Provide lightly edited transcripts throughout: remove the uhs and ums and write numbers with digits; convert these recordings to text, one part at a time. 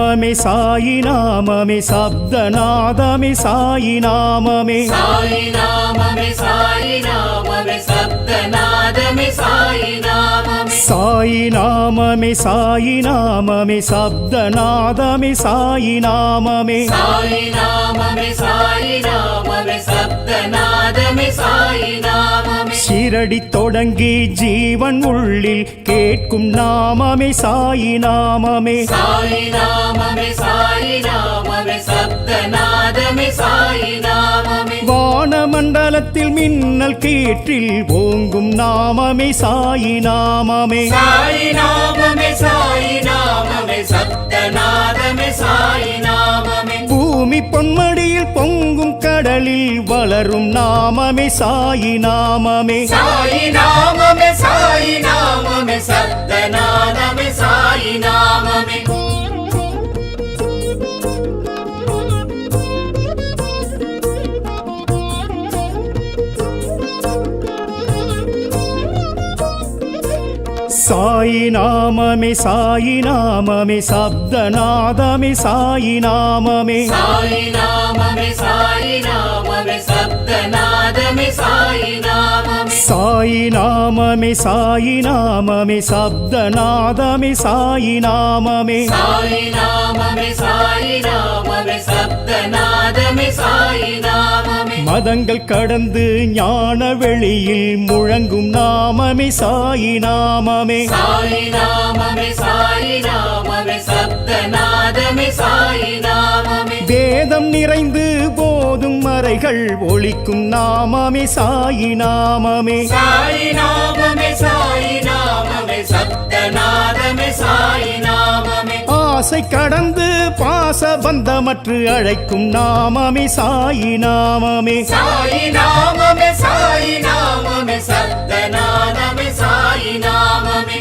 நாமமே சாயி நாமமே சப்தநாதமே சாயி நாமமே சாயி நாமமே சாயி நாமமே சப்தநாதமே சாயி நாமமே சாயி நாமமே சாயி நாமமே சப்தநாதமே சாயி நாமமே சாயி நாமமே சாயி நாமமே சப்தநாதமே சாயி நாமமே ஷிரடி தொடங்கி ஜீவன் உள்ளில் கேட்கும் நாமமே சாயி நாமமே சாயி நாமமே சாயி நாமமே சப்தநாதமே சாயி நாமமே வானமண்டலத்தில் மின்னல் கீற்றில் ஓங்கும் நாமமே சாயி நாமமே சாயி நாமமே சாயி நாமமே சப்தநாதமே சாயி நாமமே பூமி பொன்மடியில் பொங்கும் கடலில் வளரும் நாமமே சாயி நாமமே சாயி நாமமே சாயி நாமமே சப்தநாதமே சாயி நாமமே சாயி நாமமே சாயி நாமமே சப்தநாதமே சாயி நாமமே சாயி நாமமே சாயி நாமமே சப்தநாதமே சாயி நாமமே சாயி நாமமே சாயி நாமமே சப்தநாதமே சாயி நாமமே சாயி நாமமே சாயி நாமமே சப்தநாதமே சாயி நாமமே மதங்கள் கடந்து ஞான வெளியில் முழங்கும் நாமமே சாயி நாமமே சாயி நாமமே சாயி நாமமே சப்தநாதமே சாயி நாமமே வேதம் நிறைந்து போதும் மறைகள் ஒலிக்கும் நாமமே சாயி நாமமே சாயி நாமமே சாயி நாமமே சப்தநாதமே சாயி நாமமே ஆசை கடந்து பாச பந்தமற்று அழைக்கும் நாமமே சாயி நாமமே சாயி நாமமே சாயி நாமமே சப்தநாதமே சாயி நாமமே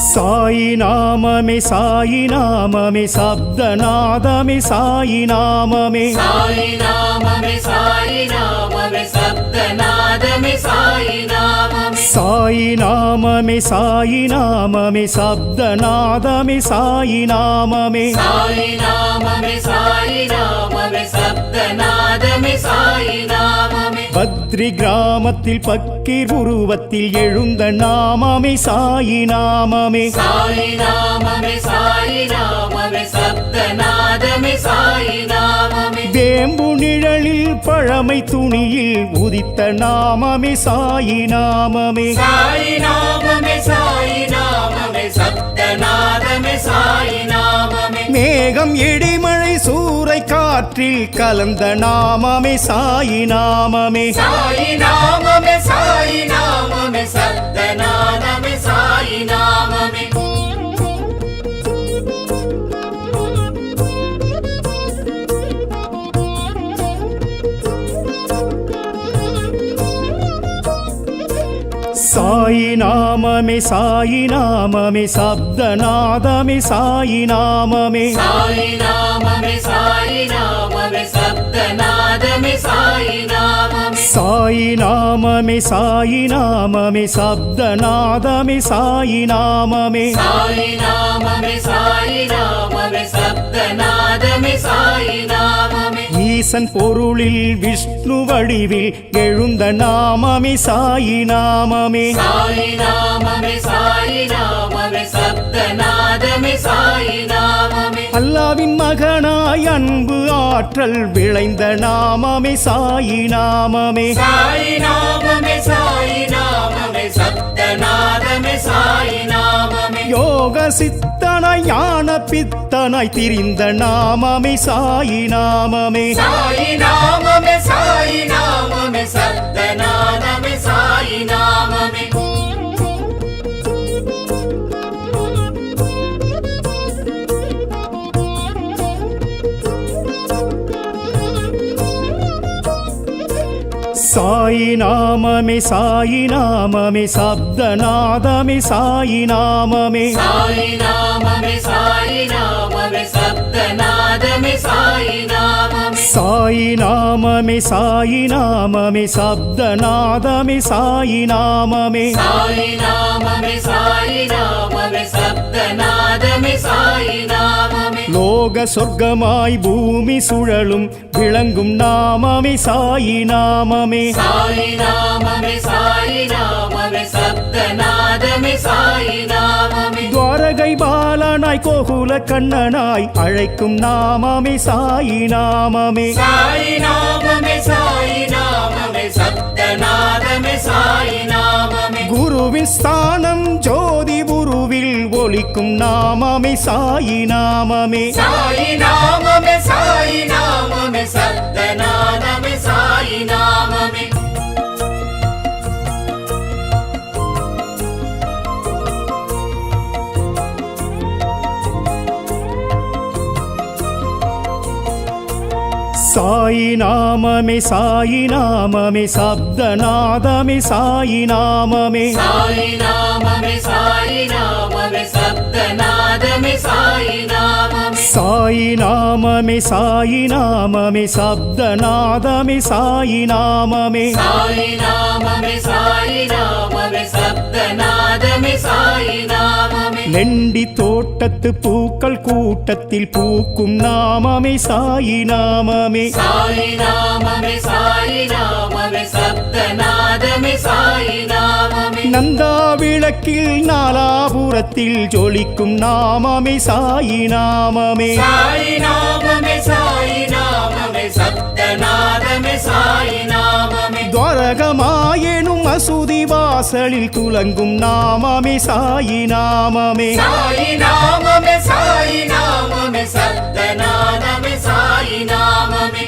சாயி நாமமே சாயி நாமமே சப்தநாதமே சாயி நாமமே சாயி நாமமே சாயி நாமமே சப்தநாதமே சாயி நாமமே சாயி நாமமே சாயி நாமமே சப்தநாதமே சாயி நாமமே சாயி நாமமே சாயி நாமமே சப்தநாதமே சாயி நாமமே பத்ரி கிராமத்தில் பக்கீர் உருவத்தில் எழுந்த நாமமே சாயி நாமமே சாயி நாமமே சாயி நாமமே சப்தநாதமே சாயி நாமமே வேம்பு நிழலில் பழமை துணியில் உதித்த நாமமே சாயி நாமமே சாயி நாமமே சாயி நாமமே சப்தநாதமே சாயி நாமமே மேகம் இடிமழை சூறை காற்றில் கலந்த நாமமே சாயி நாமமே சாயி நாமமே சாயி நாமமே சப்தநாதமே சாயி நாமமே சாயி நாமமே சாயி நாமமே சப்தநாதமே சாயி நாமமே சாயி நாமமே சாயி நாமமே சப்தநாதமே சாயி நாமமே சாயி நாமமே சாயி நாமமே சப்தநாதமே சாயி நாமமே சாயி நாமமே சாயி நாமமே சப்தநாதமே சாயி நாமமே ஈசன் பொருளில் விஷ்ணு வடிவில் எழுந்த நாமமே சாயி நாமமே சாயி நாமமே சாயி நாமமே சப்தநாதமே சாயி நாமமே அல்லாவின் மகனாய் அன்பு ஆற்றல் விளைந்த நாமமே சாயி நாமமே சாயி நாமமே சாயி நாமமே சப்தநாதமே சாயி நாமமே யோக சித்தனாய் ஞான பித்தனாய் திரிந்த நாமமே சாயி நாமமே சாயி நாமமே சாயி நாமமே சப்தநாதமே சாயி நாமமே சாயி நாமமே சாயி நாமமே சப்தநாதமே சாயி நாமமே சாயி நாமமே சாயி நாமமே சப்தநாதமே சாயி நாமமே சாயி நாமமே சாயி நாமமே சப்தநாதமே சாயி நாமமே சாயி நாமமே சாயி நாமமே சப்தநாதமே சாயி நாமமே லோக சொர்க்கமாய் பூமி சுழலும் விளங்கும் நாமமே சாயி நாமமே சாயி நாமமே சாயி நாமமே சப்தநாதமே சாயி நாமமே துவாரகை பாலனாய் கோகுல கண்ணனாய் அழைக்கும் நாமமே சாயி நாமமே சாயி நாமமே சாயி நாமமே சப்தநாதமே சாயி நாமமே குருவின் ஸ்தானம் ஜோதி குருவில் ஒலிக்கும் நாமமே சாயி நாமமே சாயி நாமமே சாயி நாமமே சப்தநாதமே சாயி நாமமே சாயி நாமமே சாயி நாமமே சப்தநாதமே சாயி நாமமே சாயி நாமமே சாயி நாமமே சப்தநாதமே சாயி நாமமே சாயி நாமமே சாயி நாமமே சப்தநாதமே சாயி நாமமே சாயி நாமமே சாயி நாமமே சப்தநாதமே சாயி நாமமே லெண்டி தோட்டத்து பூக்கள் கூட்டத்தில் பூக்கும் நாமமே சாயி நாமமே சாயி நாமமே சாயி நாமமே சப்தநாதமே சாயி நாமமே நந்தா விளக்கில் நாலாபுரத்தில் ஜொலிக்கும் நாமமே சாயி நாமமே சாயி நாமமே சாயி நாமமே சப்தநாதமே சாயி நாமமே துவாரகமாயெனும் மசூதி வாசலில் துலங்கும் நாமமே சாயி நாமமே சாயி நாமமே சாயி நாமமே சப்தநாதமே சாயி நாமமே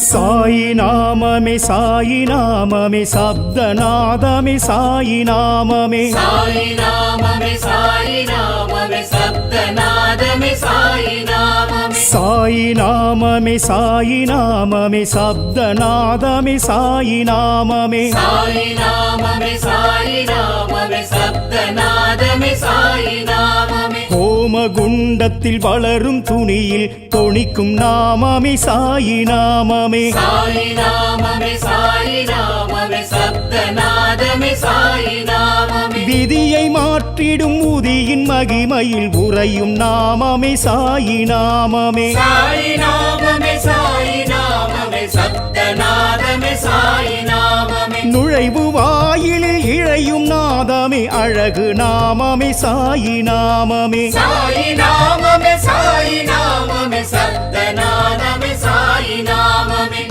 சாயி நாமமே சாயி நாமமே சப்தநாதமே சாயி நாமமே சாயி நாமமே சாயி நாமமே சப்தநாதமே சாயி நாமமே சாயி நாமமே சாயி நாமமே சப்தநாதமே சாயி நாமமே சாயி நாமமே சாயி நாமமே சப்தநாதமே சாயி நாமமே ஹோமகுண்டத்தில் வளரும் துணியில் தொனிக்கும் நாமமே சாயி நாமமே சாயி நாமமே சாயி நாமமே சப்தநாதமே சாயி நாமமே விதியை மாற்றிடும் உதியின் மகிமையில் உறையும் நாமமே சாயி நாமமே சாயி நாமமே சாயி நாமமே சப்தநாதமே சாயி நாமமே நுழைவு வாயிலில் இழையும் நாதமே அழகு நாமமே சாயி நாமமே சாயி நாமமே சாயி நாமமே சப்தநாதமே சாயி நாமமே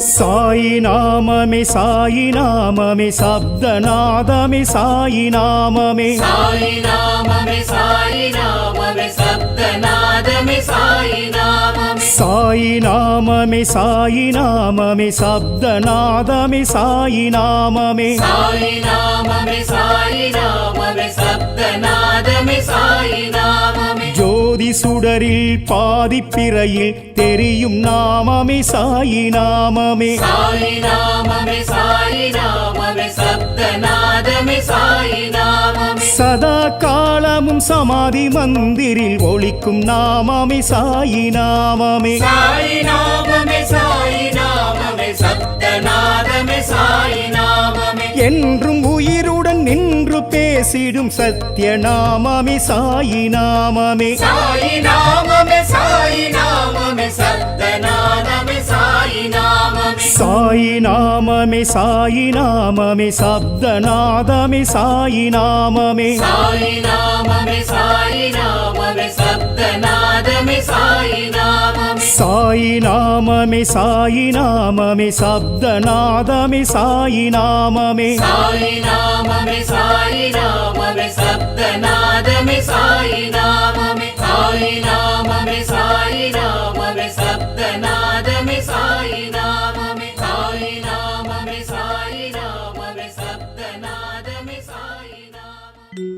சாயி நாமமே சாயி நாமமே சப்தநாதமே சாயி நாமமே சாயி நாமமே சாயி நாமமே சப்தநாதமே சாயி நாமமே சாயி நாமமே சாயி நாமமே சப்தநாதமே சாயி நாமமே சாயி நாமமே சாயி நாமமே சப்தநாதமே சாயி நாமமே ஜோதி சுடரில் பாதிப்பிறையில் தெரியும் நாமமே சாயி நாமமே சாயி நாமமே சாயி நாமமே சப்தநாதமே சாயி நாமமே சதா காலமும் சமாதி மந்திரில் ஒலிக்கும் நாமமே சாயி நாமமே சாயி நாமமே சாயி நாமமே சப்தநாதமே சாயி நாமமே என்றும் உயிருடன் நின்று பேசிடும் சத்திய நாமமே சாயி நாமமே சாயி நாமமே சாயி நாமமே சப்தநாதமே சாயி நாமமே சாயி நாமமே சாயி நாமமே சப்தநாதமே சாயி நாமமே சாயி நாமமே சாயி நாமமே சப்தநாதமே சாயி நாமமே சாயி நாமமே சாயி நாமமே சப்தநாதமே சாயி நாமமே சாயி நாமமே சாயி நாமமே சப்தநாதமே சாயி நாமமே சாயி நாமமே சாயி நாமமே சப்தநாதமே சாயி நாமமே சாயி நாமமே சாயி நாமமே சப்தநாதமே சாயி நாமமே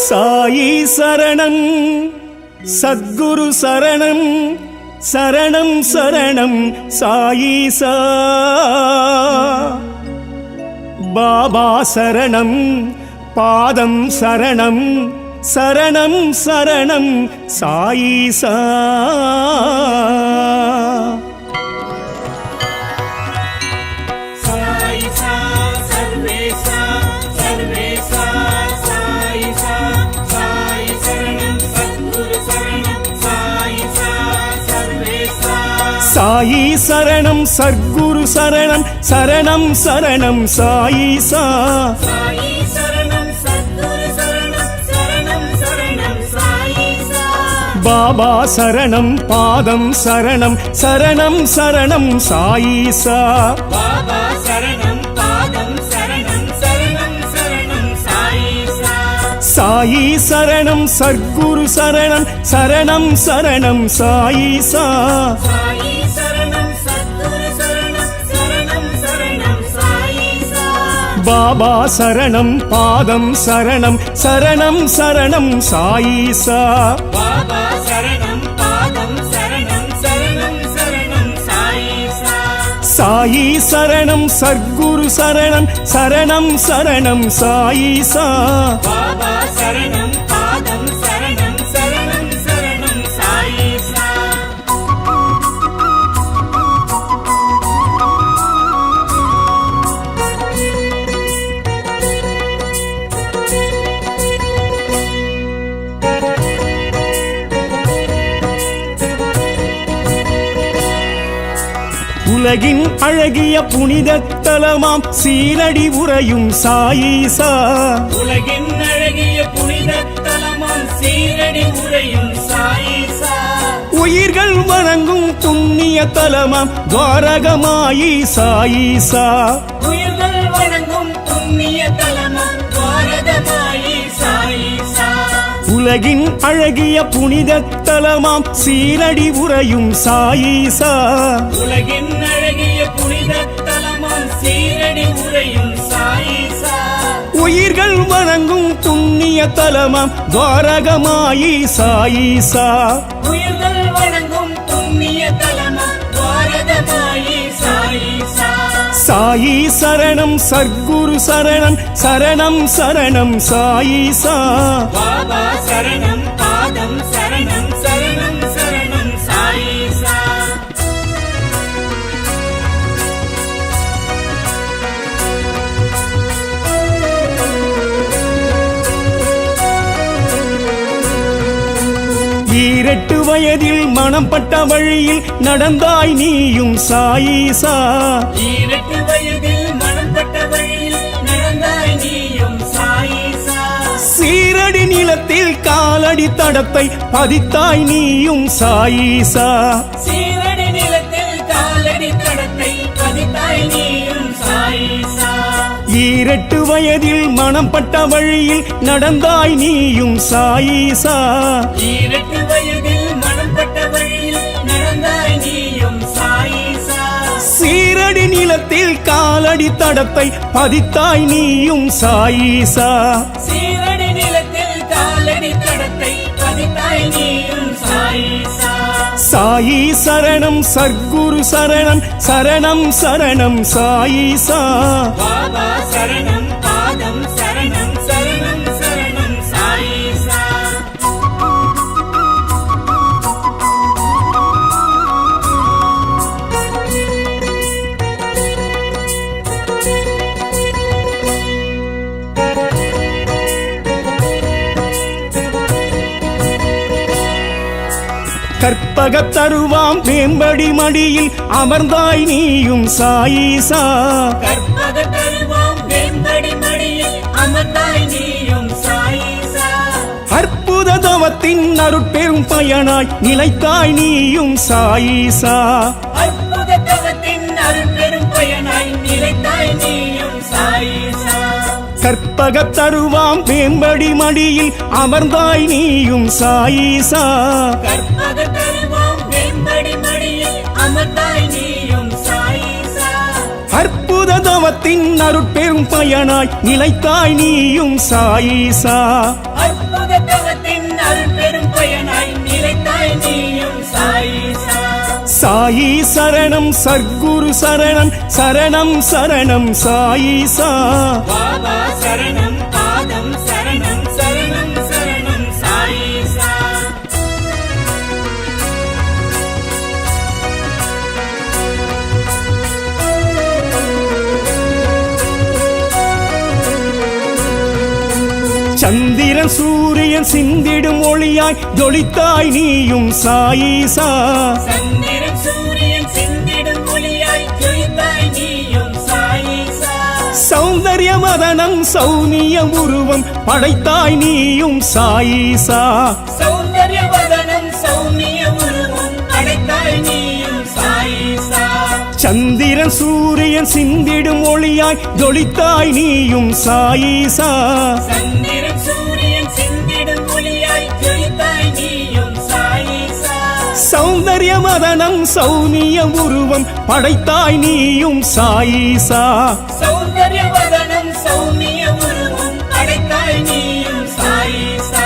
சாயி சரணம் சத்குரு சரணம் சரணம் சரணம் சாயீசா பாபா சரணம் பாதம் சரணம் சரணம் சரணம் சாயீசா சாயிசா சர்வேசா சர்வேசா சாயிசா சாயி சரணம் சத்குரு சரணம் சாயிசா சர்வேசா சாயி சரணம் சத்குரு சரணம் சரணம் சரணம் சாயீசா சாயி சரணம் சத்குரு சரணம் சரணம் சரணம் சாயிசா பாபா சரணம் பாதம் சரணம் சரணம் சரணம் சாயீசா பாபா சரணம் பாதம் சரணம் சரணம் சரணம் சாயிசா சாயி சரணம் சத்குரு சரணம் சரணம் சரணம் சாயீசா சாயி சரணம் சத்குரு சரணம் சரணம் சரணம் சாயிசா பாபா சரணம் பாதம் சரணம் சரணம் சரணம் சாயீசா பாபா சரணம் பாதம் சரணம் சரணம் சரணம் சாயிசா சாயி சரணம் சத்குரு சரணம் சரணம் சரணம் சாயீசா பாபா சரணம் பாதம் சரணம் சரணம் சரணம் சாயிசா உலகின் அழகிய புனித தலமாம் சீரடி உறையும் சாயீசா உலகின் அழகிய புனித தலமாம் சீரடி உறையும் சாயிசா உயிர்கள் வணங்கும் புண்ணிய தலமாம் துவாரகமாயி சாயீசா உயிர்கள் வணங்கும் புண்ணிய தலமாம் துவாரகமாயி சாயிசா உலகின் அழகிய புனித தலமாம் சீரடி உறையும் சாயீசா உலகின் அழகிய புனித தலமாம் சீரடி உறையும் சாயிசா உயிர்கள் வணங்கும் புண்ணிய தலமாம் துவாரகமாயி சாயீசா உயிர்கள் வணங்கும் புண்ணிய தலமாம் துவாரகமாயி சாயிசா சாயி சரணம் சத்குரு சரணம் சரணம் சரணம் சாயீசா பாபா சரணம் பாதம் சரணம் சரணம் சரணம் சாயிசா ஈரெட்டு வயதில் மனம் பட்ட வழியில் நடந்தாய் நீயும் சாயீசா ஈரட்டு வயதில் மனப்பட்ட வழியில் நடந்தாய் நீயும் சாயிசா சீரடி நிலத்தில் காலடி தடத்தை பதித்தாய் நீயும் சாயீசா சீரடி நிலத்தில் காலடி தடத்தை பதித்தாய் நீயும் சாயிசா ஈரெட்டு வயதில் மனம் பட்ட வழியில் நடந்தாய் நீயும் சாயீசா ஈரட்டு வயதில் மனப்பட்ட வழியில் நடந்தாய் நீயும் சாயிசா சீரடி நிலத்தில் காலடி தடத்தை பதித்தாய் நீயும் சாயீசா சீரடி நிலத்தில் காலடி தடத்தை பதித்தாய் நீயும் சாயிசா சாயி சரணம் சத்குரு சரணம் சரணம் சரணம் சாயீசா பாபா சரணம் பாதம் சரணம் சரணம் சரணம் சாயிசா கற்பகத் தருவாம் வேம்படி மடியில் அமர்ந்தாய் நீயும் சாயீசா கற்பக தருவாம் வெம்படி மடியில் அமர்ந்தாய் நீயும் சாயிசா அற்புத தவத்தின் அருட்பெரும் பயனாய் நிலைத்தாய் நீயும் சாயீசா அற்புத தவத்தின் அருட்பெரும் பயனாய் நிலைத்தாய் நீயும் சாயிசா கற்பகத் தருவாம் வேம்படி மடியில் அமர்ந்தாய் நீயும் சாயீசா கற்பக தருவாம் வெம்படி மடியில் அமர்ந்தாய் நீயும் சாயிசா அற்புத அற்புத தவத்தின் அருட்பெரும் பயனாய் நிலைத்தாய் நீயும் சாயீசா அற்புத தவத்தின் அருட்பெரும் பயனாய் நிலைத்தாய் நீயும் சாயீசா சாயி சரணம் சர்க்குரு சரணம் சரணம் சரணம் சாயீசா பாபா சரணம் பாதம் சரணம் சரணம் சரணம் சாயீசா சந்திரன் சூரியன் சிந்திடும் ஒளியாய் ஜொலித்தாய் நீயும் சாயீசா சந்திரன் சூரியன் சிந்திடும் ஒளியாய் ஜொலித்தாய் நீயும் சாயீசா சௌந்தர்ய மதனம் சௌனிய உருவம் படைத்தாய் நீயும் சாயீசா சௌந்தர்ய வதனம் சௌமிய உருவம் அடைத்தாய் நீயும் சாயீசா சந்திரன் சூரியன் சிந்திடும் ஒளியாய் ஜொலித்தாய் நீயும் சாயீசா சந்திரன் சூரியன் சிந்திடும் ஒளியாய் ஜொலித்தாய் நீயும் சாயீசா சௌந்தர்ய மதனம் சௌனிய உருவம் படைத்தாய் நீயும் சாயீசா சௌந்தர்ய வதனம் சௌமிய உருவம் அடைத்தாய் நீயும் சாயீசா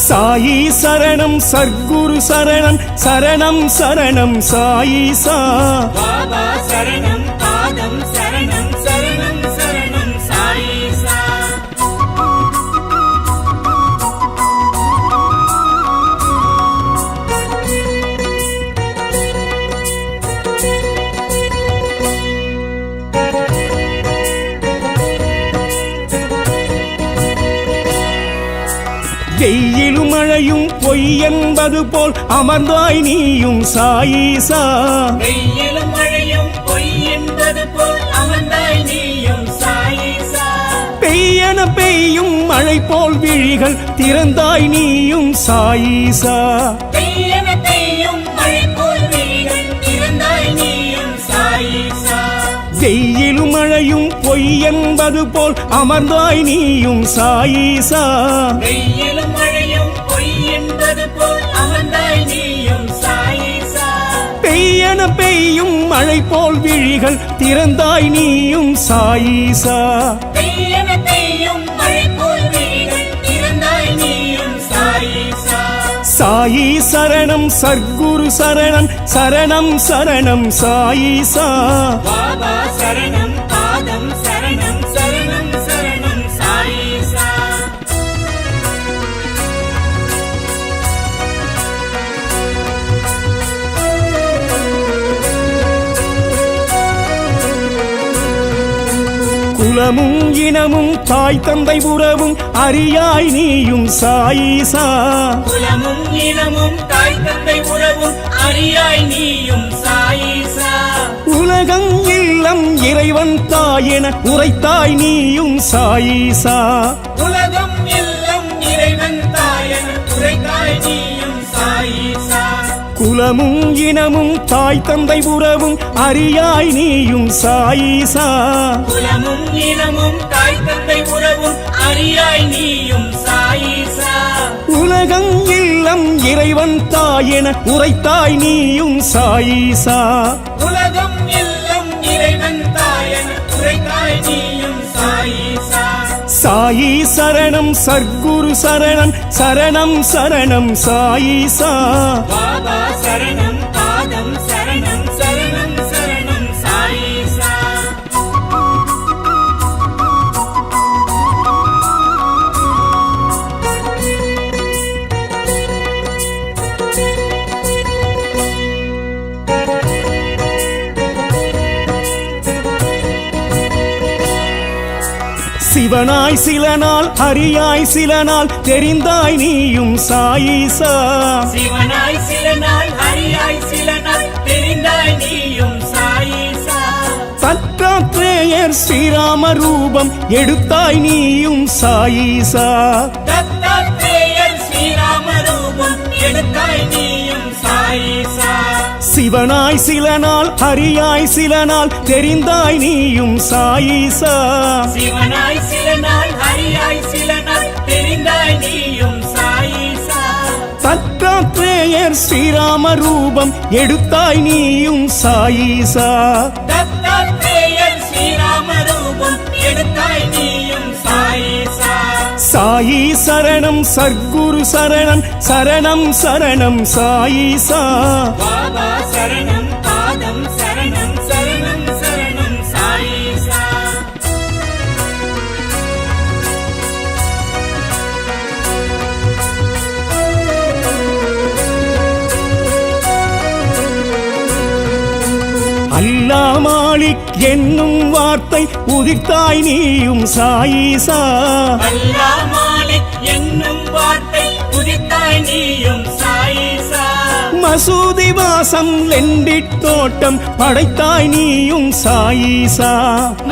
சாயி சரணம் சர்க்குரு சரணம் சரணம் சரணம் சாயீசா பாபா சரணம் பாதம் சரணம் சரணம் சரணம் சாயீசா வெயிலும் மழையும் பொய் என்பது போல் அமர்ந்தாய் நீயும் சாயீசா வெயிலும் மழையும் பொய் என்பது போல் அமர்ந்தாய் நீயும் சாயீசா பெய்யன பெய்யும் மழை போல் விழிகள் திறந்தாய் நீயும் சாயீசா பெய்யன பெய்யும் மழை போல் விழிகள் திறந்தாய் நீயும் சாயீசா வெயிலும் மழையும் பொய் என்பது போல் அமர்ந்தாய் நீயும் சாயீசா வெயிலும் மழையும் பொய் என்பது போல் அமர்ந்தாய் நீயும் சாயீசா பெய்யன பெய்யும் மழை போல் விழிகள் திறந்தாய் நீயும் சாயீசா பெய்யன பெய்யும் மழை போல் விழிகள் திறந்தாய் நீயும் சாயீசா சாயி சரணம் சர்க்குரு சரணம் சரணம் சரணம் சாயீசா பாபா சரணம் பாதம் சரணம் சரணம் சரணம் சாயீசா குலமும் இனமும் தாய் தந்தை உறவும் அறியாய் நீயும் சாயீசா குலமும் இனமும் தாய் தந்தை உறவும் அறியாய் நீயும் சாயீசா உலகம் இல்லம் இறைவன் தாயென உரைத்தாய் நீயும் சாயீசா உலகம் எல்லாம் இறைவன் தாயன் உரைத்தாய் நீயும் சாயீசா குலமும் இனமும் தாய் தந்தை உறவும் அறியாய் நீயும் சாயீசா குலமும் இனமும் தாய் தந்தை உறவும் அறியாய் நீயும் சாயீசா உலகம் இல்லம் இறைவன் தாயென உரைத்தாய் நீயும் சாயீசா உலகம் எல்லாம் இறைவன் தாயன் உரைத்தாய் நீயும் சாயீசா சாயி சரணம் சர்க்குரு சரணம் சரணம் சரணம் சாயீசா பாபா சரணம் பாதம் சரணம் சரணம் சரணம் சாயீசா சிவனாய் சில நாள் ஹரியாய் சில நாள் தெரிந்தாய் நீயும் சாயீசா சிவனாய் சில நாள் ஹரியாய் சில நாள் தெரிந்தாய் நீயும் சாயீசா தத்தாத்ரேயர் ஸ்ரீராம ரூபம் எடுத்தாய் நீயும் சாயீசா தத்தாத்ரேயர் ஸ்ரீராம ரூபம் எடுத்தாய் நீயும் சாயீசா சிவனாய் சில நாள் ஹரியாய் சில நாள் தெரிந்தாய் நீயும் சாயீசா சிவனாய் சில நாள் ஹரியாய் சில நாள் தெரிந்தாய் நீயும் சாயீசா தத்தாத்ரேயர் ஸ்ரீராம ரூபம் எடுத்தாய் நீயும் சாயீசா தத்தாத்ரேயர் ஸ்ரீராம சரணம் சர்க்குரு சரணம் சரணம் சரணம் சாயிசா பாபா சரணம் பாதம் சரணம் சரணம் சரணம் சாயிசா அல்லா மாலிக் என்னும் வார்த்தை உதித்தாய் நீயும் சாயிசா அல்லாஹ் மாலிக் என்னும் வார்த்தை உதித்தாய் நீயும் சாயிசா மசூதி வாசம் லெண்டிட் தோட்டம் படைத்தாய் நீயும் சாயிசா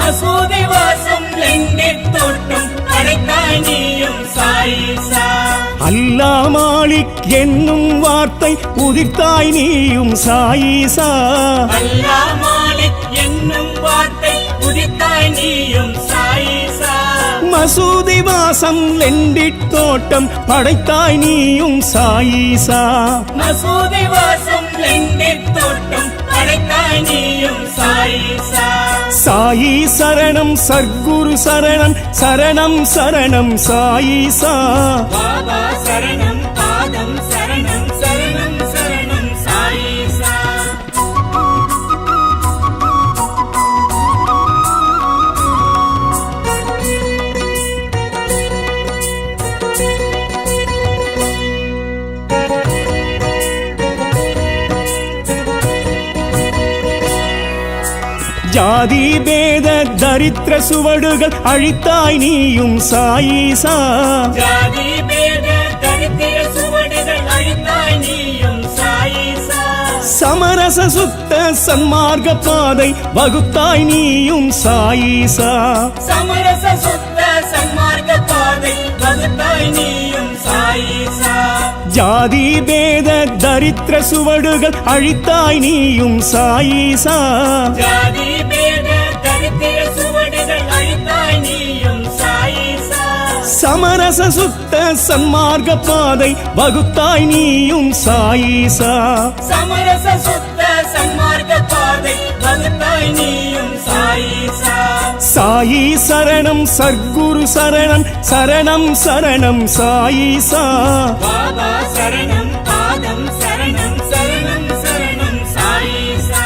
மசூதி வாசம் லெண்டிட் தோட்டம் படைத்தாய் நீயும் சாயிசா அல்லா மாலிக் என்னும் வார்த்தை உதித்தாய் நீயும் சாயிசா அல்லாஹ் மாலிக் என்னும் வார்த்தை உதித்தாய் நீயும் சாயிசா மசூதி வாசம் லெண்டிட் தோட்டம் படைத்தாய் நீயும் சாயிசா மசூதி வாசம் லெண்டிட் தோட்டம் படைத்தாய் நீயும் சாயிசா சாயி சரணம் சர்க்குரு சரணம் சரணம் சரணம் சாயிசா பாபா சரணம் பாதம் சரணம் சரணம் சரணம் சாயிசா ஜாதி பேத தரித்திர சுவடுகள் அழித்தாய் நீயும் சாயிசா ஜாதி பேத தரித்திர சுவடுகள் அழித்தாய் நீயும் சாயிசா சமரச சுத்த சன்மார்க்க பாதை வகுத்தாய் நீயும் சாயிசா சமரச சுத்த சன்மார்க்க பாதை வகுத்தாய் நீயும் சாயிசா ஜாதி பேத தரித்திர சுவடுகள் அழித்தாய் நீயும் சாயிசா ஜாதி பேத தரித்திர சுவடுகள் அழித்தாய் நீயும் சாயிசா சமரச சுத்த சன்மார்க்க பாதை வகுத்தாய் நீயும் சாயிசா சமரச சுத்த சன்மார்க்க பாதை வகுத்தாய் நீயும் சாயிசா சாயி சரணம் சர்க்குரு சரணம் சரணம் சரணம் சாயிசா பாபா சரணம் பாதம் சரணம் சரணம் சரணம் சாயிசா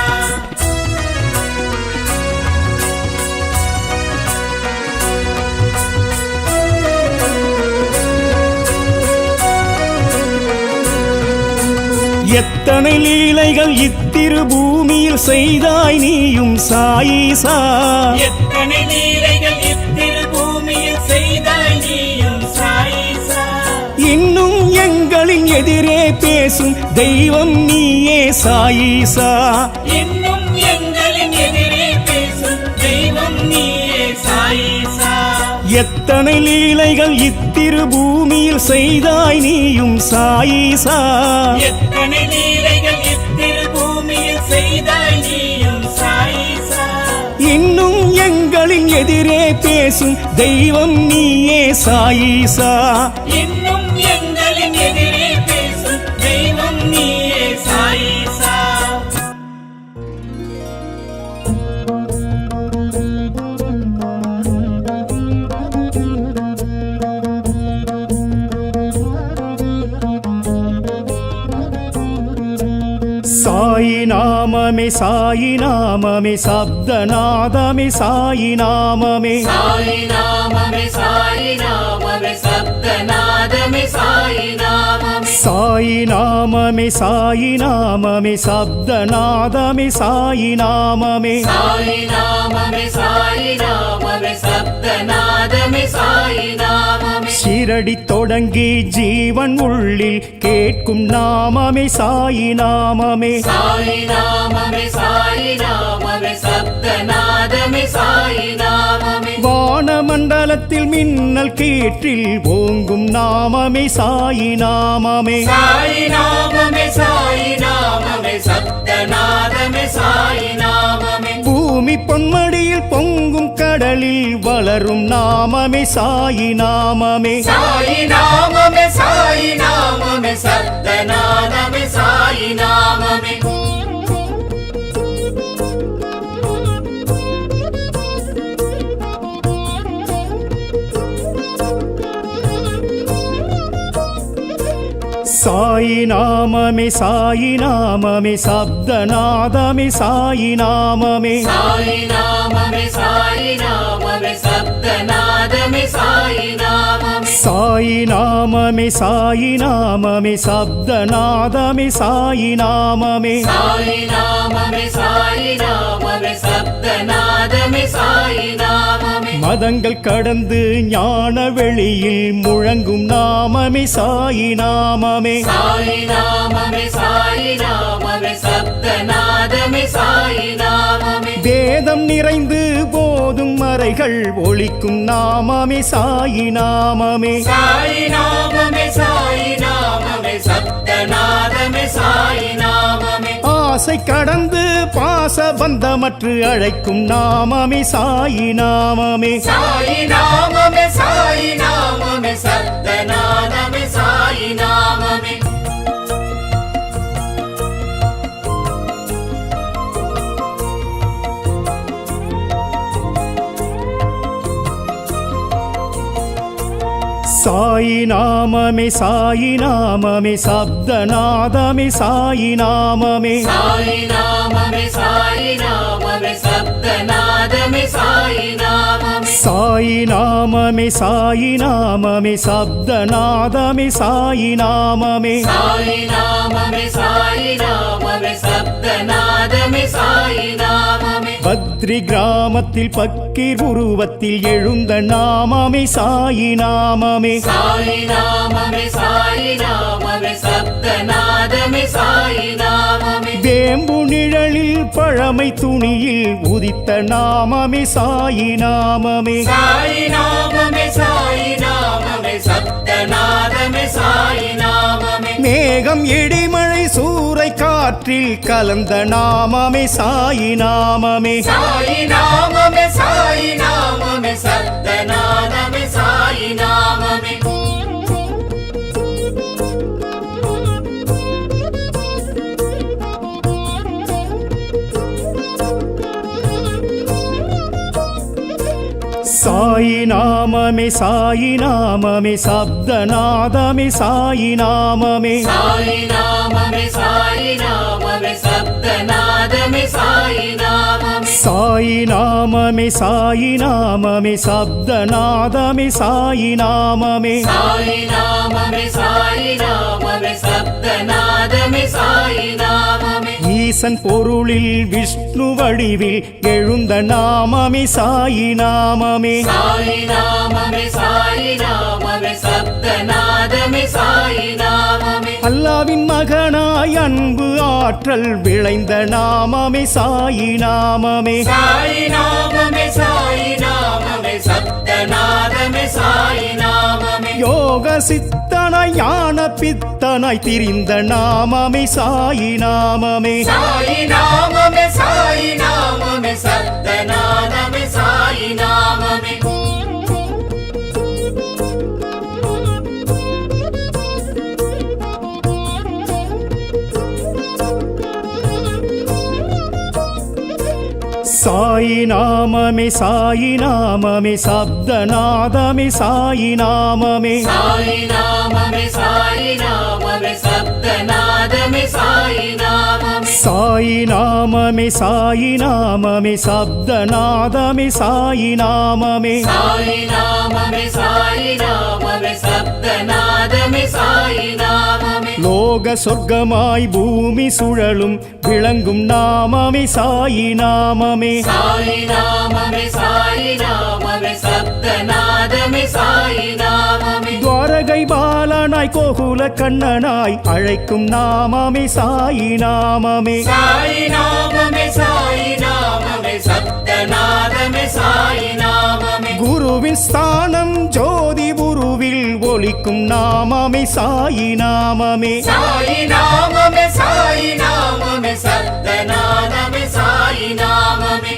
எத்தனை லீலைகள் இத்திரு பூமியில் செய்தாய் நீயும் சாயிசா எத்தனை லீலைகள் இத்திரு பூமியில் செய்தாய் நீயும் சாயிசா இன்னும் எங்களின் எதிரே பேசும் தெய்வம் நீயே சாயிசா இன்னும் எங்களின் எதிரே பேசும் தெய்வம் நீயே சாயிசா எத்தனை லீலைகள் இத்திரு பூமியில் செய்தாய் நீயும் சாயிசா எத்தனை லீலைகள் இத்திரு பூமியில் செய்தாய் நீயும் சாயிசா இன்னும் எங்களின் எதிரே பேசும் தெய்வம் நீயே சாயிசா இன்னும் எங்களின் எதிரே பேசும் தெய்வம் நீயே சாயிசா சாயி நாமமே சாயி நாமமே சப்தநாதமே சாயி நாமமே சாயி நாமமே சாயி நாமமே சப்தநாதமே சாயி நாமமே சாயி நாமமே சாயி நாமமே சப்தநாதமே சாயி நாமமே சாயி நாமமே சாயி நாமமே சப்தநாதமே சாயி நாமமே ஷிரடி தொடங்கி ஜீவன் உள்ளில் கேட்கும் நாமமே சாயி நாமமே சாயி நாமமே சாயி நாமமே சப்தநாதமே சாயி நாமமே வானமண்டலத்தில் மின்னல் கீற்றில் ஓங்கும் நாமமே சாயி நாமமே சாயி நாமமே சாயி நாமமே சப்தநாதமே சாயி நாமமே பூமி பொன்மடியில் பொங்கும் கடலில் வளரும் நாமமே சாயி நாமமே சாயி நாமமே சாயி நாமமே சப்தநாதமே சாயி நாமமே சாயி நாமமே சாயி நாமமே சப்தநாதமே சாயி நாமமே சாயி நாமமே சாயி நாமமே சப்தநாதமே சாயி நாமமே சாயி நாமமே சாயி நாமமே சப்தநாதமே சாயி நாமமே சாயி நாமமே சாயி நாமமே சப்தநாதமே சாயி நாமமே மதங்கள் கடந்து ஞான வெளியில் முழங்கும் நாமமே சாயி நாமமே சாயி நாமமே சாயி நாமமே சப்தநாதமே சாயி நாமமே வேதம் நிறைந்து போதும் மறைகள் ஒழிக்கும் நாமமே சாயி நாமமே சாயி நாமமே சாயி நாமமே சப்தநாதமே சாயி நாமமே ஆசை கடந்து பாச பந்தமற்று அழைக்கும் நாமமே சாயி நாமமே சாயி நாமமே சாயி நாமமே சப்தநாதமே சாயி நாமமே சாயி நாமமே சாயி நாமமே சப்தநாதமே சாயி நாமமே சாயி நாமமே சாயி நாமமே சப்தநாதமே சாயி நாமமே சாயி நாமமே சாயி நாமமே சப்தநாதமே சாயி நாமமே சாயி நாமமே சாயி நாமமே சப்தநாதமே சாயி நாமமே பத்ரி கிராமத்தில் பக்கீர் உருவத்தில் எழுந்த நாமமே சாயி நாமமே சாயி நாமமே சாயி நாமமே சப்தநாதமே சாயி நாமமே வேம்பு நிழலில் பழமை துணியில் உதித்த நாமமே சாயி நாமமே சாயி நாமமே சாயி நாமமே சப்தநாதமே சாயி நாமமே மேகம் இடிமழை சூறை காற்றில் கலந்த நாமமே சாயி நாமமே சாயி நாமமே சாயி நாமமே சப்தநாதமே சாயி நாமமே சாயி நாமமே சாயி நாமமே சப்தநாதமே சாயி நாமமே சாயி நாமமே சாயி நாமமே சப்தநாதமே சாயி நாமமே சாயி நாமமே சாயி நாமமே சப்தநாதமே சாயி நாமமே சாயி நாமமே சாயி நாமமே சப்தநாதமே சாயி நாமமே ஈசன் பொருளில் விஷ்ணு வடிவில் எழுந்த நாமமே சாயி நாமமே சாயி நாமமே சாயி நாமமே சப்தநாதமே சாயி நாமமே அல்லாவின் மகனாய் அன்பு ஆற்றல் விளைந்த நாமமே சாயி நாமமே சாயி நாமமே சாயி நாமமே சப்தநாதமே சாயி நாமமே யோக சித்தனாய் ஞான பித்தனாய் திரிந்த நாமமே சாயி நாமமே சாயி நாமமே சாயி நாமமே சப்தநாதமே சாயி நாமமே சாயி நாமமே சாயி நாமமே சப்தநாதமே சாயி நாமமே சாயி நாமமே சாயி நாமமே சப்தநாதமே சாயி நாமமே சாயி நாமமே சாயி நாமமே சப்தநாதமே சாயி நாமமே சாயி நாமமே சாயி நாமமே சப்தநாதமே சாயி நாமமே லோக சொர்க்கமாய் பூமி சுழலும் விளங்கும் நாமமே சாயி நாமமே சாயி நாமமே சாயி நாமமே சப்தநாதமே சாயி நாமமே துவாரகை பாலனாய் கோகுல கண்ணனாய் அழைக்கும் நாமமே சாயி நாமமே சாயி நாமமே சாயி நாமமே சப்தநாதமே சாயி நாமமே குருவின் ஸ்தானம் ஜோதி குருவில் ஒலிக்கும் நாமமே சாயி நாமமே சாயி நாமமே சாயி நாமமே சப்தநாதமே சாயி நாமமே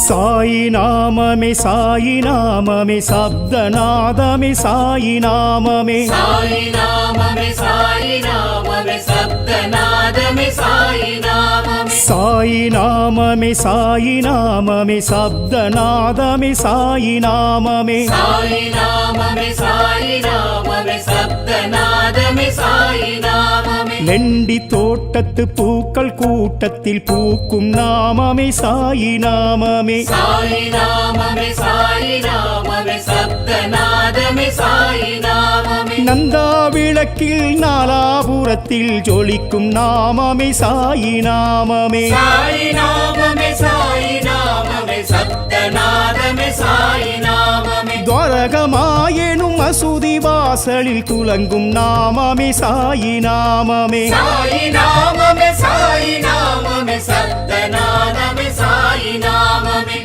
சாயி நாமமே சாயி நாமமே சப்தநாதமே சாயி நாமமே சாயி நாமமே சாயி நாமமே சப்தநாதமே சாயி நாமமே சாயி நாமமே சாயி நாமமே சப்தநாதமே சாயி நாமமே சாயி நாமமே சாயி நாமமே சப்தநாதமே சாயி நாமமே லெண்டி தோட்டத்து பூக்கள் கூட்டத்தில் பூக்கும் நாமமே சாயி நாமமே சாயி நாமமே சாயி நாமமே சப்தநாதமே சாயி நாமமே நந்தா விளக்கில் நாலாபுரத்தில் ஜொலிக்கும் நாமமே சாயி நாமமே சாயி நாமமே சாயி நாமமே சப்தநாதமே சாயி நாமமே துவரகமாயெனும் மசூதி வாசலில் துலங்கும் நாமமே சாயி நாமமே சாயி நாமமே சாயி நாமமே சப்தநாதமே சாயி நாமமே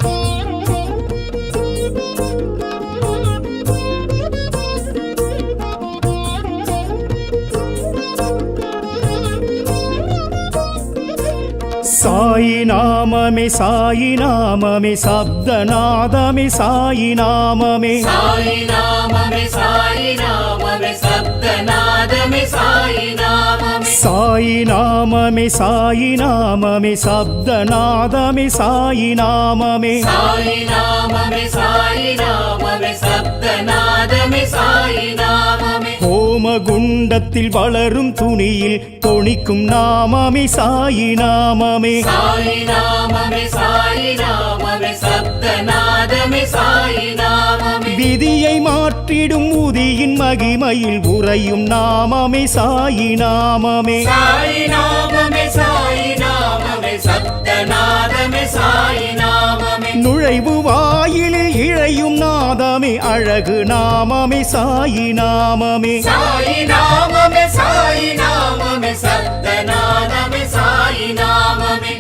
சாயி நாமமே சாயி நாமமே சப்தநாதமே சாயி நாமமே சாயி நாமமே சாயி நாமமே சப்தநாதமே சாயி நாமமே சாயி நாமமே சாயி நாமமே சப்தநாதமே சாயி நாமமே சாயி நாமமே சாயி நாமமே சப்தநாதமே சாயி நாமமே ஹோமகுண்டத்தில் வளரும் துணியில் தொனிக்கும் நாமமே சாயி நாமமே சாயி நாமமே சாயி நாமமே சப்தநாதமே சாயி நாமமே விதியை மாற்றிடும் உதியின் மகிமையில் உறையும் நாமமே சாயி நாமமே சாயி நாமமே சாயி நாமமே சப்தநாதமே சாயி நாமமே நுழைவு வாயிலில் இழையும் நாதமே அழகு நாமமே சாயி நாமமே சாயி நாமமே சாயி நாமமே சப்தநாதமே சாயி நாமமே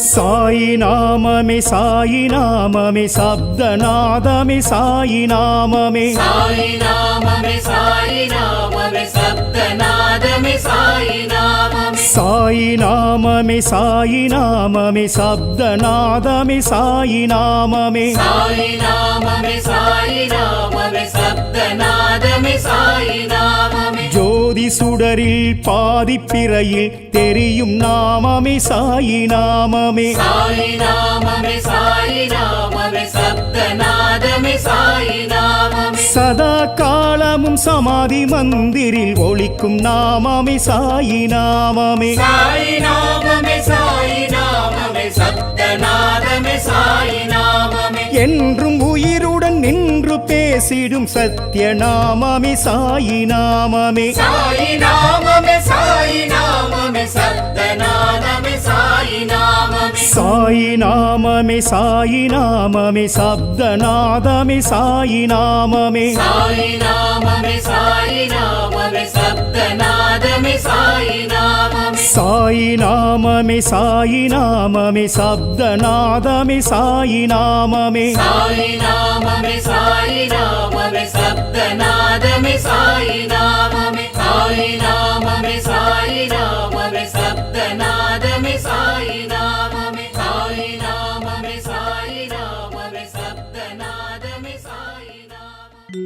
சாயி நாமமே சாயி நாமமே சப்தநாதமே சாயி நாமமே சாயி நாமமே சாயி நாமமே சப்தநாதமே சாயி நாமமே சாயி நாமமே சாயி நாமமே சப்தநாதமே சாயி நாமமே சாயி நாமமே சாயி நாமமே சப்தநாதமே சாயி நாமமே ஜோதி சுடரில் பாதிப்பிறையில் தெரியும் நாமமே சாயி நாமமே சாயி நாமமே சாயி நாமமே சப்தநாதமே சாயி நாமமே சதா காலமும் சமாதி மந்திரில் ஒலிக்கும் நாமமே சாயி நாமமே சாயி நாமமே சாயி நாமமே சப்தநாதமே சாயி நாமமே என்றும் உயிருடன் நின்று பேசிடும் சத்திய நாமமே சாயி நாமமே சாயி நாமமே சாயி நாமமே சப்தநாதமே சாயி நாமமே சாயி நாமமே சாயி நாமமே சப்தநாதமே சாயி நாமமே சாயி நாமமே சாயி நாமமே சப்தநாதமே சாயி நாமமே சாயி நாமமே சாயி நாமமே சப்தநாதமே சாயி நாமமே சாயி நாமமே சாயி நாமமே சப்தநாதமே சாயி நாமமே சாயி நாமமே சாயி நாமமே சப்தநாதமே சாயி நாமமே சாயி நாமமே சாயி நாமமே சப்தநாதமே சாயி நாமமே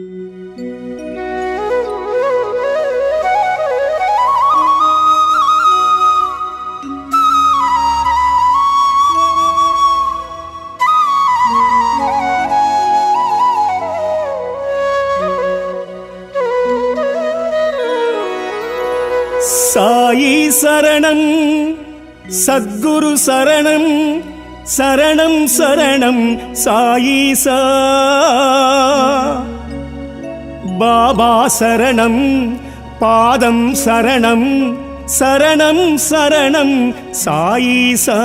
சாயி சரணம் சத்குரு சரணம் சரணம் சரணம் சாயீசா பாபா சரணம் பாதம் சரணம் சரணம் சரணம் சாயீசா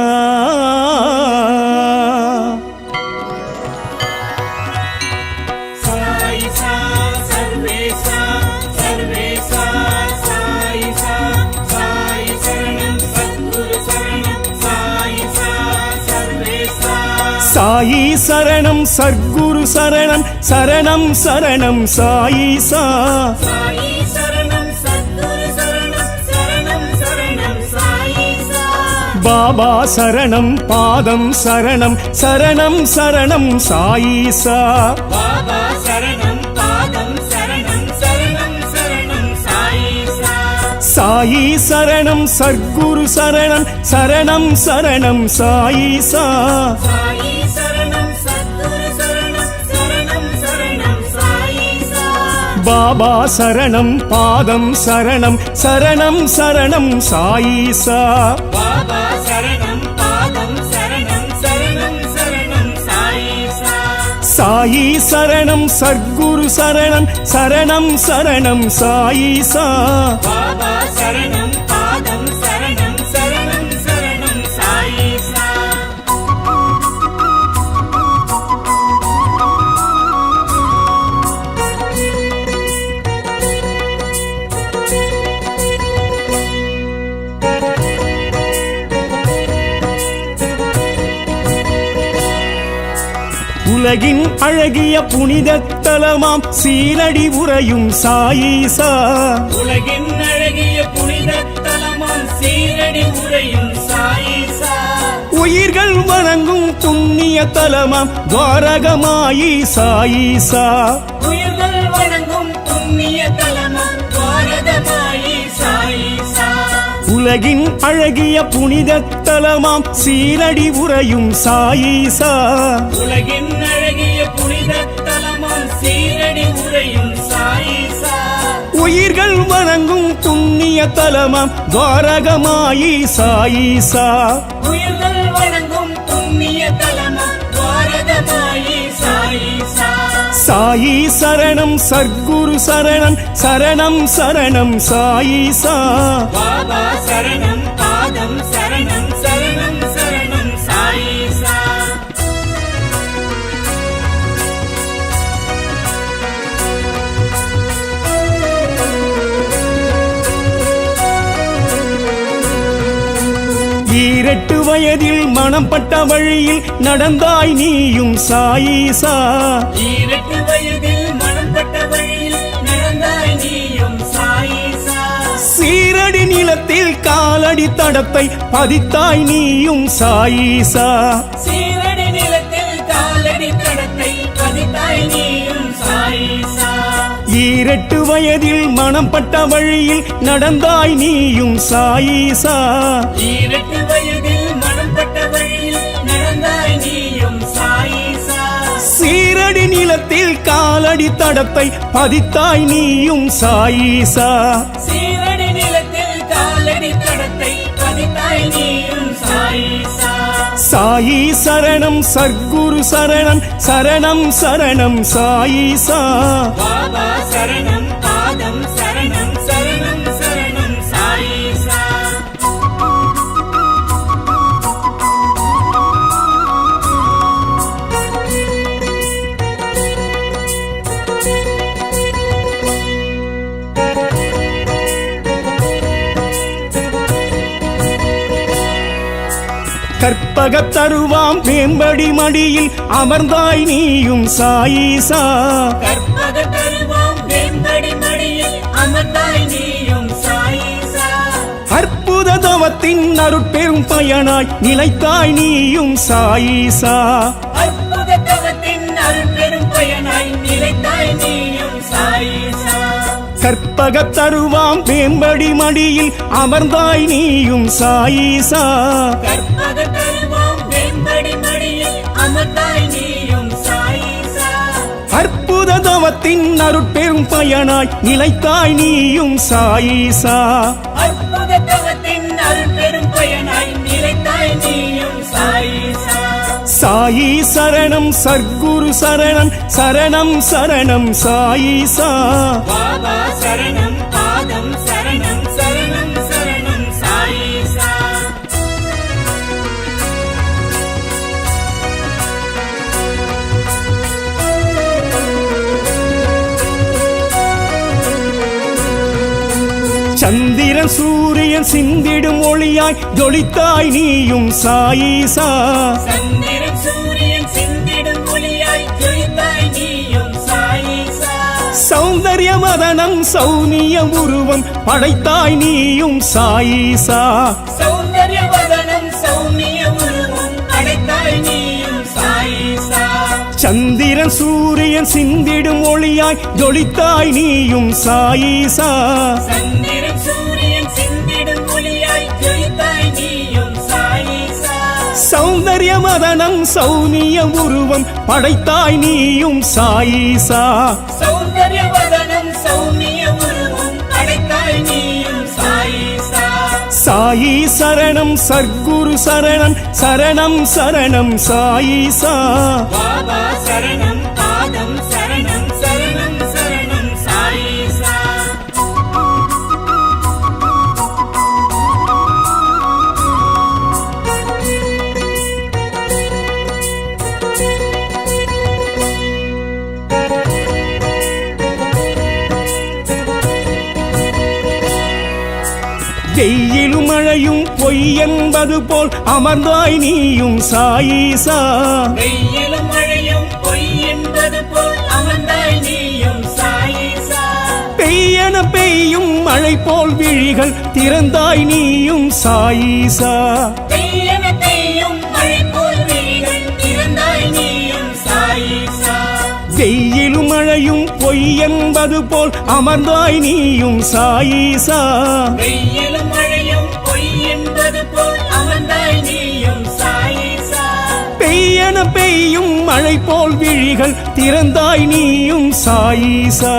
சாயிசா சர்வேசா சர்வேசா சாயிசா சாயி சரணம் சத்குரு சரணம் சாயிசா சர்வேசா சாயி சரணம் சத்குரு சரணம் சரணம் சரணம் சாயீசா சாயி சரணம் சத்குரு சரணம் சரணம் சரணம் சாயிசா பாபா சரணம் பாதம் சரணம் சரணம் சரணம் சாயீசா பாபா சரணம் பாதம் சரணம் சரணம் சரணம் சாயீசா சாயி சரணம் சர்க்குரு சரணம் சரணம் சரணம் சாயீசா சாயி சரணம் சத்குரு சரணம் சரணம் சரணம் சாயீசா பாபா சரணம் பாதம் சரணம் சரணம் சரணம் சாயீசா பாபா சரணம் பாதம் சரணம் சரணம் சரணம் சாயீசா சாயி சரணம் சர்க்குரு சரணம் சரணம் சரணம் சாயீசா பாபா சரணம் பாதம் சரணம் சரணம் சரணம் சாயீசா உலகின் அழகிய புனித தலமாம் சீரடி உறையும் சாயீசா உலகின் அழகிய புனித தலமாம் சீரடி உறையும் சாயீசா உயிர்கள் வணங்கும் புண்ணிய தலமாம் துவாரகமாயி சாயீசா உயிர்கள் வணங்கும் புண்ணிய தலமாம் துவாரகமாயி சாயீசா உலகின் அழகிய புனித தலமாம் சீரடி உறையும் சாயீசா உலகின் அழகிய புனித தலமாம் சீரடி உறையும் சாயீசா உயிர்கள் வணங்கும் புண்ணிய தலமாம் துவாரகமாயி சாயீசா உயிர்கள் வணங்கும் புண்ணிய தலமாம் துவாரகமாயி சாயீசா சாயி சரணம் சர்க்குரு சரணம் சரணம் சரணம் சாயீசா பாபா சரணம் பாதம் சரணம் சரணம் சரணம் சாயீசா ஈரெட்டு வயதில் மனம் பட்ட வழியில் நடந்தாய் நீயும் சாயீசா ஈரெட்டு வயதில் மனம் பட்ட வழியில் நடந்தாய் நீயும் சாயீசா சீரடி நிலத்தில் காலடி தடத்தை பதித்தாய் நீயும் சாயீசா சீரடி நிலத்தில் காலடி தடத்தை பதித்தாய் நீயும் சாயீசா ஈரெட்டு வயதில் மனம் பட்ட வழியில் நடந்தாய் நீயும் சாயீசா ஈரெட்டு வயதில் மனம் பட்ட வழியில் நடந்தாய் நீயும் சாயீசா சீரடி நிலத்தில் காலடி தடத்தை பதித்தாய் நீயும் சாயீசா சீரடி நிலத்தில் காலடி தடத்தை பதித்தாய் நீயும் சாயீசா சாயி சரணம் சர்க்குரு சரணம் சரணம் சரணம் சாயீசா பாபா சரணம் பாதம் சரணம் சரணம் சரணம் சாயீசா கற்பகத் தருவாம் மேம்படி மடியில் அமர்ந்தாய் நீயும் சாயீசா கற்பக தருவாம் வெண்படி மடியில் அமர்ந்தாய் நீயும் சாயீசா அற்புத தவத்தின் அருட்பெரும் பயனாய் நிலைத்தாய் நீயும் சாயீசா அற்புத தவத்தின் அருள் பெரும் பயனாய் நிலைத்தாய் நீயும் சாயீசா கற்பகத் தருவாம் மேம்படி மடியில் அமர்ந்தாய் நீயும் சாயீசா கற்பக தருவாம் வெண்படி மடியில் அமர்ந்தாய் நீயும் சாயீசா அற்புத தவத்தின் அருட்பெரும் பயனாய் நிலைத்தாய் நீயும் சாயீசா அற்புத தவத்தின் அருள் பெரும் பயனாய் நிலைத்தாய் நீயும் சாயீசா சாயி சரணம் சர்க்குரு சரணம் சரணம் சரணம் சாயீசா பாபா சரணம் பாதம் சரணம் சரணம் சரணம் சாயீசா சந்திரன் சூரியன் சிந்திடும் ஒளியாய் ஜொலித்தாய் நீயும் சாயீசா சந்திரன் சூரியன் சிந்திடும் ஒளியாய் ஜொலித்தாய் நீயும் சாயீசா சௌந்தர்ய மதனம் சௌனிய உருவம் படைத்தாய் நீயும் சாயீசா சௌந்தர்ய வதனம் சந்திரன் சூரியன் சிந்திடும் ஒளியாய் ஜொலித்தாய் நீயும் சாயீசா. சந்திரன் சூரியன் சிந்திடும் ஒளியாய் ஜொலித்தாய் நீயும் சாயீசா. சௌந்தர்ய மதனம் சௌனிய உருவம் படைத்தாய் நீயும் சாயீசா. சௌந்தர்ய வதனம் சௌமிய உருவம் படைத்தாய் நீயும் சாயீசா. சாயி சரணம் சர்க்குரு சரணம் சரணம் சரணம் சாயீசா. பாபா சரணம் பாதம் சரணம் சரணம் சரணம் சாயீசா. வெயிலும் மழையும் பொய் என்பது போல் அமர்ந்தாய் நீயும் சாயீசா. வெயிலும் மழையும் பொய் என்பது போல் அமர்ந்தாய் நீயும் சாயீசா. பெய்யென பெய்யும் மழை போல் விழிகள் திறந்தாய் நீயும் சாயீசா. பெய்யென பெய்யும் மழை போல் விழிகள் திறந்தாய் நீயும் சாயீசா. வெயிலும் மழையும் பொய் என்பது போல் அமர்ந்தாய் நீயும் சாயீசா. வெயிலும் மழையும் பொய் என்பது போல் அமர்ந்தாய் நீயும் சாயீசா. பெய்யென பெய்யும் மழை போல் விழிகள் திறந்தாய் நீயும் சாயீசா.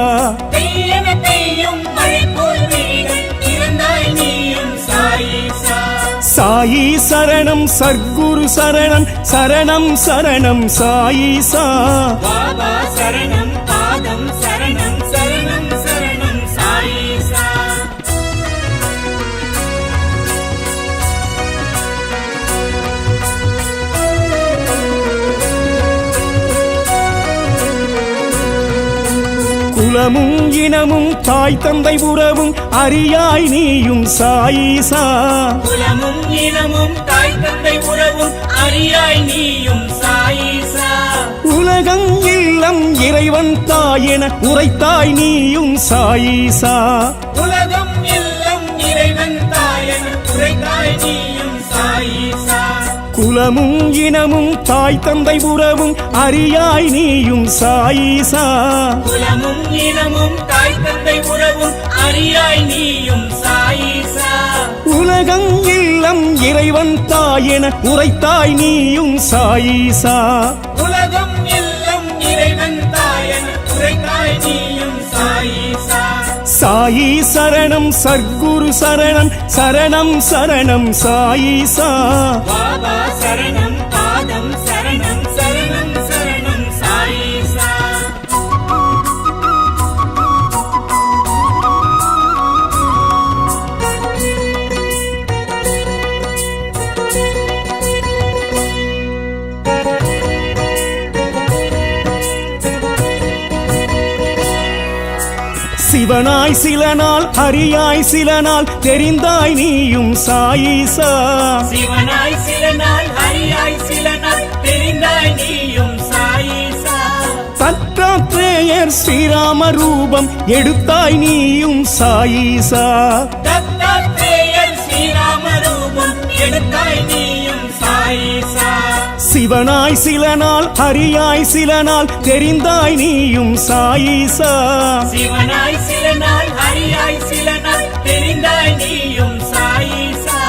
பெய்யென பெய்யும் மழை போல் விழிகள் திறந்தாய் நீயும் சாயீசா. சாயி சரணம் சர்க்குரு சரணம் சரணம் சரணம் சாயீசா. பாபா சரணம் பாதம் சரணம் சரணம் சரணம் சாயீசா. குலமும் இனமும் தாய் தந்தை உறவும் அறியாய் நீயும் சாயீசா. குலமும் இனமும் தாய் தந்தை உறவும் அறியாய் நீயும் சாயீசா. உலகம் இல்லம் இறைவன் தாயென உரைத்தாய் நீயும் சாயீசா. உலகம் எல்லாம் இறைவன் தாயன் உரைத்தாய் நீயும் சாயீசா. குலமும் இனமும் தாய் தந்தை உறவும் அறியாய் நீயும் சாயீசா. குலமும் இனமும் தாய் தந்தை உறவும் அறியாய் நீயும் சாயீசா. உலகம் இல்லம் இறைவன் தாயென உரைத்தாய் நீயும் சாயீசா. உலகம் எல்லாம் இறைவன் தாயன் உரைத்தாய் நீயும் சாயீசா. சாயி சரணம் சர்க்குரு சரணம் சரணம் சரணம் சாயீசா. பாபா சரணம் பாதம் சரணம் சரணம் சரணம் சாயீசா. சிவனாய் சில நாள் ஹரியாய் சில நாள் தெரிந்தாய் நீயும் சாயீசா. சிவனாய் சில நாள் ஹரியாய் சில நாள் தெரிந்தாய் நீயும் சாயீசா. தத்தாத்ரேயர் ஸ்ரீராம ரூபம் எடுத்தாய் நீயும் சாயீசா. தத்தாத்ரேயர் ஸ்ரீராம ரூபம் எடுத்தாய் நீயும் சாயீசா. சிவனாய் சில நாள் ஹரியாய் சில நாள் தெரிந்தாய் நீயும் சாயீசா. சிவனாய் சில நாள் ஹரியாய் சில நாள் தெரிந்தாய் நீயும் சாயீசா.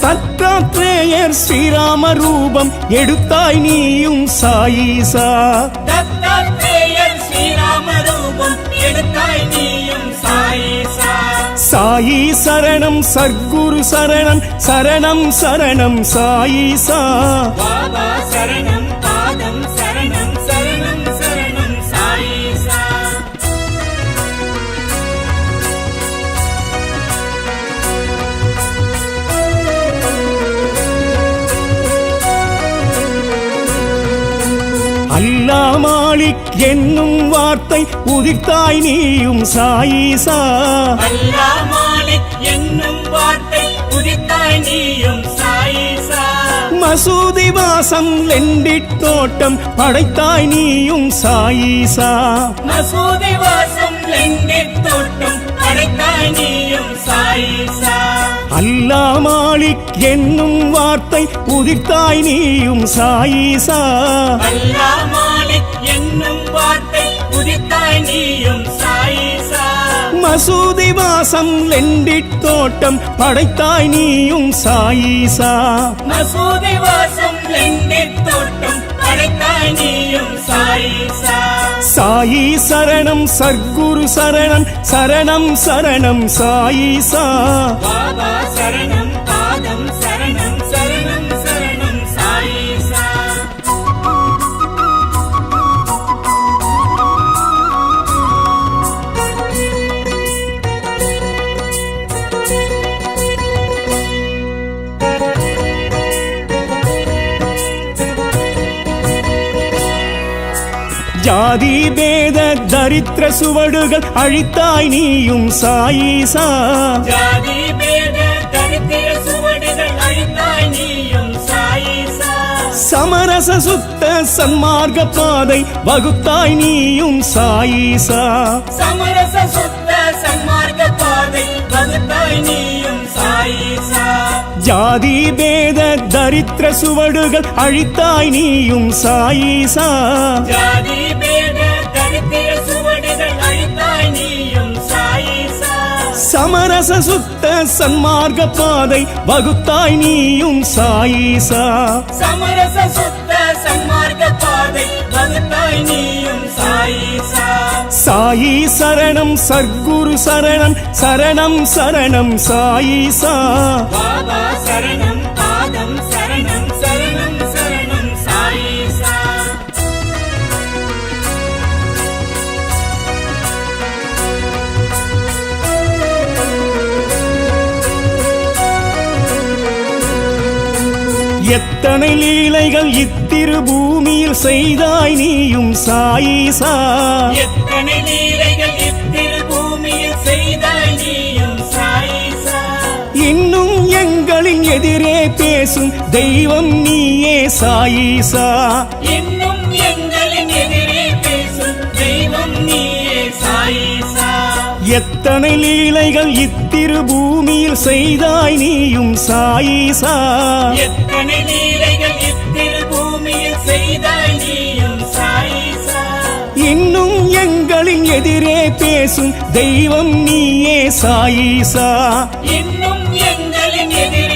தத்தாத்ரேயர் ஸ்ரீராம ரூபம் எடுத்தாய் நீயும் சாயீசா. தத்தாத்ரேயர் ஸ்ரீராம ரூபம் எடுத்தாய் நீயும் சாயீசா. சாயி சரணம் சர்க்குரு சரணம் சரணம் சரணம் சாயீசா. பாபா சரணம் பாதம் சரணம் சரணம் சரணம் சாயீசா. அல்லா மாலிக் என்னும் வார்த்தை உதிர்த்தாய் நீயும் சாயீசா. அல்லாஹ் மாலிக் என்னும் வார்த்தை உதித்தாய் நீயும் சாயீசா. மசூதி வாசம் லெண்டிட் தோட்டம் படைத்தாய் நீயும் சாயீசா. மசூதி வாசம் லெண்டிட் தோட்டம் படைத்தாய் நீயும் சாயீசா. அல்லா மாலிக் என்னும் வார்த்தை உதிர்த்தாய் நீயும் சாயீசா. அல்லாஹ் மாலிக் என்னும் வார்த்தை உதித்தாய் நீயும் சாயிசா. மசூதி வாசம் லெண்டிட் தோட்டம் படைத்தாய் நீயும் சாயிசா. மசூதி வாசம் லெண்டிட் தோட்டம் படைத்தாய் நீயும் சாயிசா. சாயி சரணம் சர்க்குரு சரணம் சரணம் சரணம் சாயிசா. பாபா சரணம் பாதம் சரணம் சரணம் சரணம் சாயிசா. ஜாதி பேத தரித்திர சுவடுகள் அழித்தாய் நீயும் சாயிசா. ஜாதி பேத தரித்திர சுவடுகள் அழித்தாய் நீயும் சாயிசா. சமரச சுத்த சன்மார்க்க பாதை வகுத்தாய் நீயும் சாயிசா. சமரச சுத்த சன்மார்க்க பாதை வகுத்தாய் நீயும் சாயிசா. ஜாதி பேத தரித்திர சுவடுகள் அழித்தாய் நீயும் சாயிசா. ஜாதி பேத தரித்திர சுவடுகள் அழித்தாய் நீயும் சாயிசா. சமரச சுத்த சன்மார்க்க பாதை வகுத்தாய் நீயும் சாயிசா. சமரச சுத்த சன்மார்க்க பாதை வகுத்தாய் நீயும் சாயிசா. சாயி சரணம் சர்க்குரு சரணம் சரணம் சரணம் சாயிசா. பாபா சரணம் பாதம் சரணம் சரணம் சரணம் சாயிசா. எத்தனை லீலைகள் இத்திரு பூமியில் செய்தாய் நீயும் சாயிசா. எத்தனை லீலைகள் இத்திரு பூமியில் செய்தாய் நீயும் சாயிசா. இன்னும் எங்களின் எதிரே பேசும் தெய்வம் நீயே சாயிசா. இன்னும் எங்களின் எதிரே பேசும் தெய்வம் நீயே சாயிசா. எத்தனை லீலைகள் இத்திரு பூமியில் செய்தாய் நீயும் சாயிசா. எத்தனை லீலைகள் இத்திரு பூமியில் செய்தாய் நீயும் சாயிசா. இன்னும் எங்களின் எதிரே பேசும் தெய்வம் நீயே சாயிசா. இன்னும் எங்களின் எதிரே